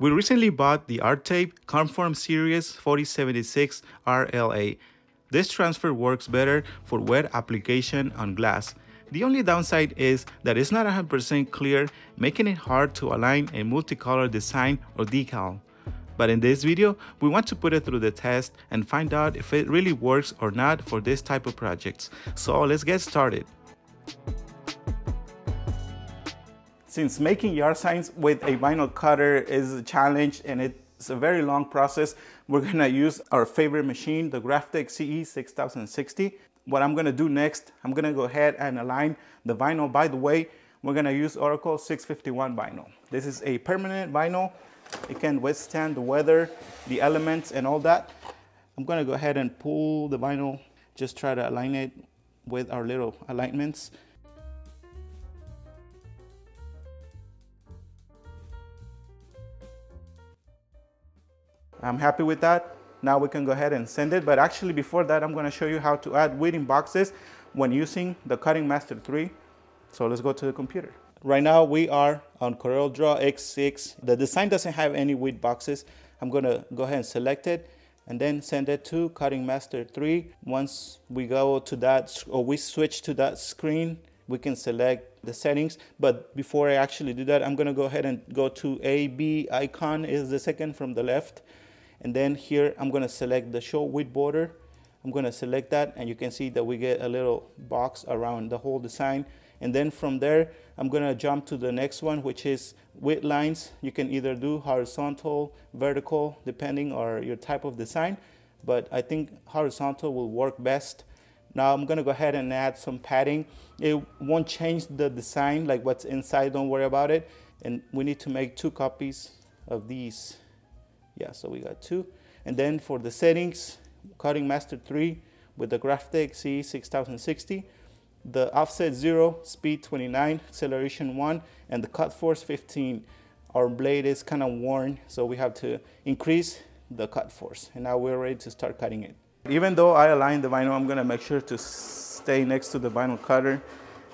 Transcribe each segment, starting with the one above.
We recently bought the Art Tape Conform Series 4076 RLA. This transfer works better for wet application on glass. The only downside is that it's not 100% clear, making it hard to align a multicolor design or decal. But in this video, we want to put it through the test and find out if it really works or not for this type of projects. So let's get started. Since making yard signs with a vinyl cutter is a challenge and it's a very long process, we're gonna use our favorite machine, the Graphic CE 6060. What I'm gonna do next, I'm gonna go ahead and align the vinyl. By the way, we're gonna use Oracle 651 vinyl. This is a permanent vinyl. It can withstand the weather, the elements, and all that. I'm gonna go ahead and pull the vinyl, just try to align it with our little alignments. I'm happy with that. Now we can go ahead and send it. But actually before that, I'm going to show you how to add weeding boxes when using the Cutting Master 3. So let's go to the computer. Right now we are on CorelDRAW X6. The design doesn't have any weed boxes. I'm going to go ahead and select it and then send it to Cutting Master 3. Once we go to that, or we switch to that screen, we can select the settings. But before I actually do that, I'm going to go ahead and go to AB icon is the second from the left. And then here, I'm gonna select the show width border. I'm gonna select that, and you can see that we get a little box around the whole design. And then from there, I'm gonna jump to the next one, which is width lines. You can either do horizontal, vertical, depending on your type of design, but I think horizontal will work best. Now I'm gonna go ahead and add some padding. It won't change the design, like what's inside, don't worry about it. And we need to make 2 copies of these. Yeah, so we got 2. And then for the settings, Cutting Master 3 with the Graphic CE 6060, the offset 0, speed 29, acceleration 1, and the cut force 15. Our blade is kind of worn, so we have to increase the cut force. And now we're ready to start cutting it. Even though I aligned the vinyl, I'm gonna make sure to stay next to the vinyl cutter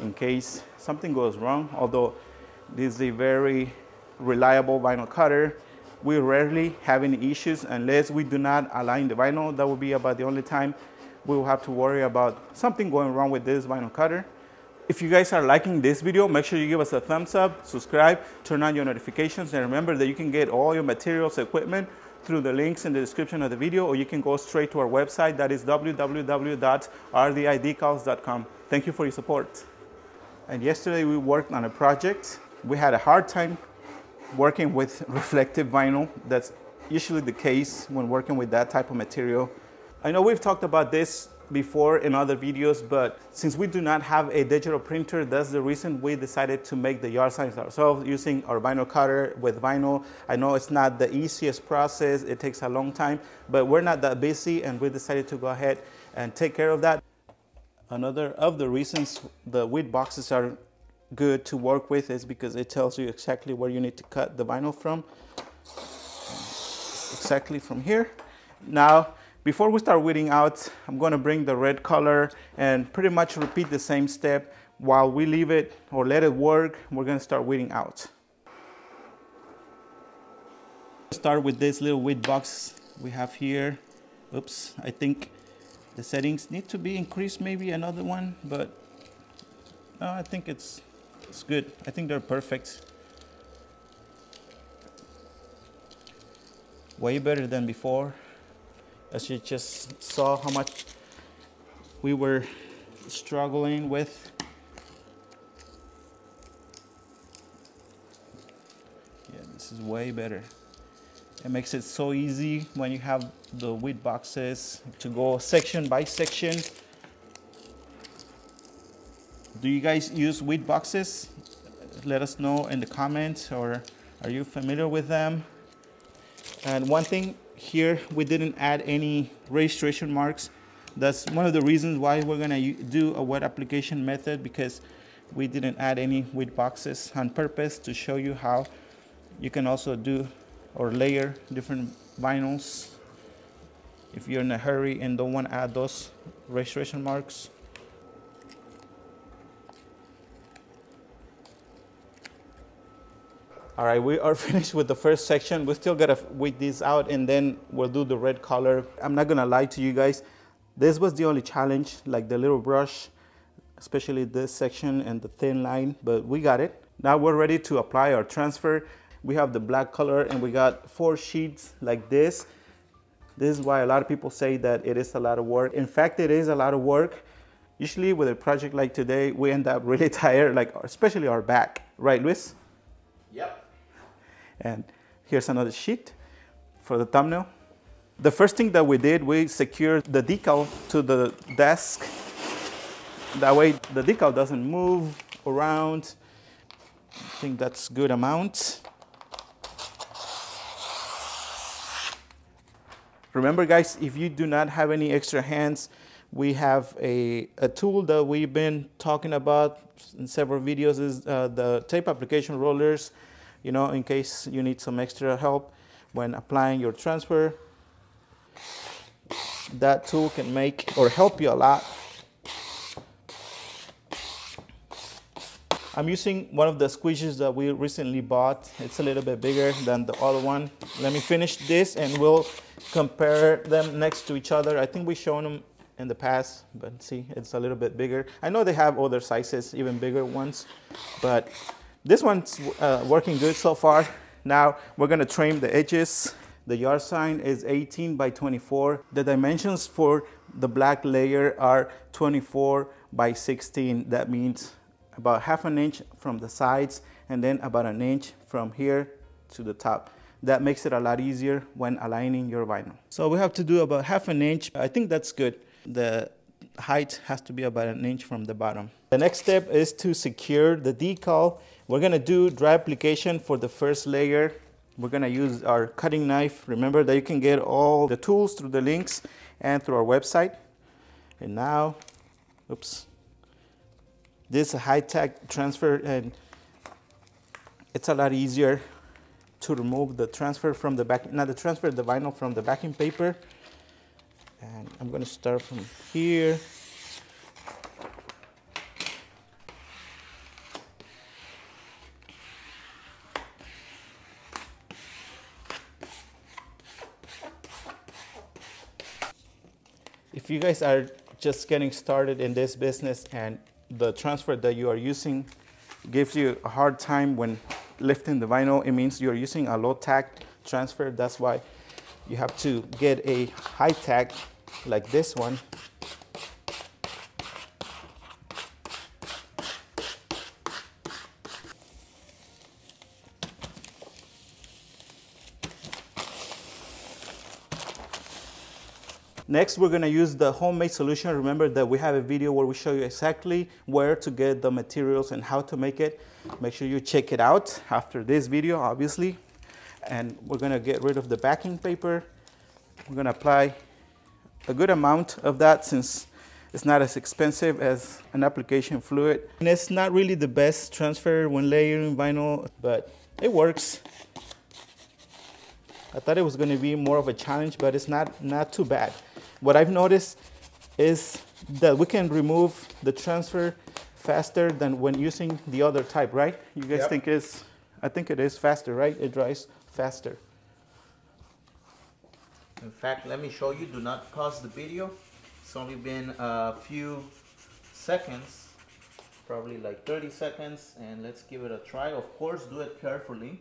in case something goes wrong. Although this is a very reliable vinyl cutter, we rarely have any issues unless we do not align the vinyl. That will be about the only time we will have to worry about something going wrong with this vinyl cutter. If you guys are liking this video, make sure you give us a thumbs up, subscribe, turn on your notifications, and remember that you can get all your materials, equipment through the links in the description of the video, or you can go straight to our website, that is www.rdidecals.com. Thank you for your support. And yesterday we worked on a project. We had a hard time working with reflective vinyl. That's usually the case when working with that type of material. I know we've talked about this before in other videos, but since we do not have a digital printer, that's the reason we decided to make the yard signs ourselves using our vinyl cutter with vinyl. I know it's not the easiest process, it takes a long time, but we're not that busy and we decided to go ahead and take care of that. Another of the reasons the width boxes are good to work with is because it tells you exactly where you need to cut the vinyl from. Exactly from here. Now, before we start weeding out, I'm going to bring the red color and pretty much repeat the same step. While we leave it or let it work, we're going to start weeding out. Start with this little width box we have here. Oops, I think the settings need to be increased, maybe another one, but no, I think it's good. I think they're perfect. Way better than before. As you just saw how much we were struggling with. Yeah, this is way better. It makes it so easy when you have the width boxes to go section by section. Do you guys use width boxes? Let us know in the comments, or are you familiar with them? And one thing here, we didn't add any registration marks. That's one of the reasons why we're gonna do a wet application method, because we didn't add any width boxes on purpose to show you how you can also do or layer different vinyls if you're in a hurry and don't want to add those registration marks. All right, we are finished with the first section. We still gotta weed these out and then we'll do the red color. I'm not gonna lie to you guys. This was the only challenge, like the little brush, especially this section and the thin line, but we got it. Now we're ready to apply our transfer. We have the black color and we got 4 sheets like this. This is why a lot of people say that it is a lot of work. In fact, it is a lot of work. Usually with a project like today, we end up really tired, like especially our back. Right, Luis? Yep. And here's another sheet for the thumbnail. The first thing that we did, we secured the decal to the desk. That way the decal doesn't move around. I think that's good amount. Remember guys, if you do not have any extra hands, we have a tool that we've been talking about in several videos, is the tape application rollers, you know, in case you need some extra help when applying your transfer. That tool can make or help you a lot. I'm using one of the squeegees that we recently bought. It's a little bit bigger than the other one. Let me finish this and we'll compare them next to each other. I think we've shown them in the past, but see, it's a little bit bigger. I know they have other sizes, even bigger ones, but this one's working good so far. Now we're gonna trim the edges. The yard sign is 18 by 24. The dimensions for the black layer are 24 by 16. That means about ½ an inch from the sides and then about an inch from here to the top. That makes it a lot easier when aligning your vinyl. So we have to do about ½ an inch. I think that's good. The height has to be about an inch from the bottom. The next step is to secure the decal. We're gonna do dry application for the first layer. We're gonna use our cutting knife. Remember that you can get all the tools through the links and through our website. And now, oops. This is a high-tack transfer and it's a lot easier to remove the transfer from the back, not the transfer, the vinyl from the backing paper. And I'm going to start from here. If you guys are just getting started in this business and the transfer that you are using gives you a hard time when lifting the vinyl, it means you're using a low tack transfer. That's why you have to get a high tack like this one. Next, we're gonna use the homemade solution. Remember that we have a video where we show you exactly where to get the materials and how to make it. Make sure you check it out after this video, obviously. And we're gonna get rid of the backing paper. We're gonna apply a good amount of that since it's not as expensive as an application fluid. And it's not really the best transfer when layering vinyl, but it works. I thought it was gonna be more of a challenge, but it's not too bad. What I've noticed is that we can remove the transfer faster than when using the other type, right? You guys think it's, I think it is faster, right? It dries faster. In fact, let me show you. Do not pause the video. It's only been a few seconds, probably like 30 seconds, and let's give it a try. Of course, do it carefully.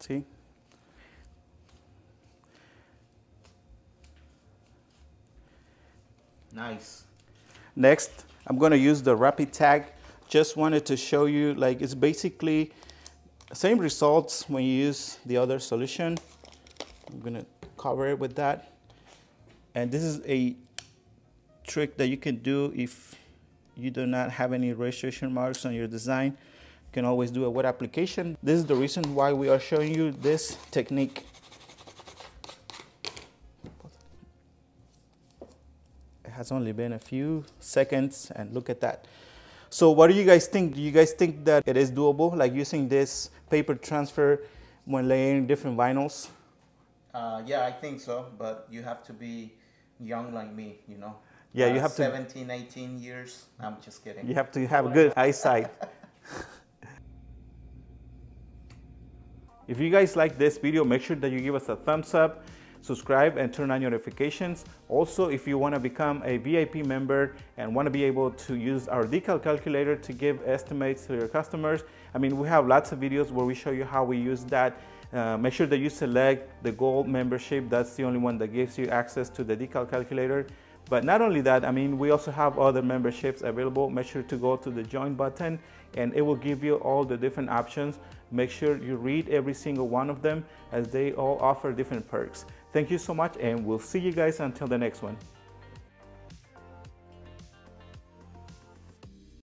See? Nice. Next, I'm gonna use the rapid tag. Just wanted to show you, like, it's basically same results when you use the other solution. I'm gonna cover it with that. And this is a trick that you can do if you do not have any registration marks on your design. You can always do a wet application. This is the reason why we are showing you this technique. It has only been a few seconds and look at that. So what do you guys think? Do you guys think that it is doable, like using this paper transfer when layering different vinyls? Yeah, I think so, but you have to be young like me, you know. Yeah, you have 17, 18 years. I'm just kidding. You have to have good eyesight. If you guys like this video, make sure that you give us a thumbs up, subscribe, and turn on your notifications. Also, if you want to become a VIP member and want to be able to use our decal calculator to give estimates to your customers, I mean, we have lots of videos where we show you how we use that. Make sure that you select the gold membership. That's the only one that gives you access to the decal calculator. But not only that, I mean, we also have other memberships available. Make sure to go to the join button and it will give you all the different options. Make sure you read every single one of them as they all offer different perks. Thank you so much, and we'll see you guys until the next one.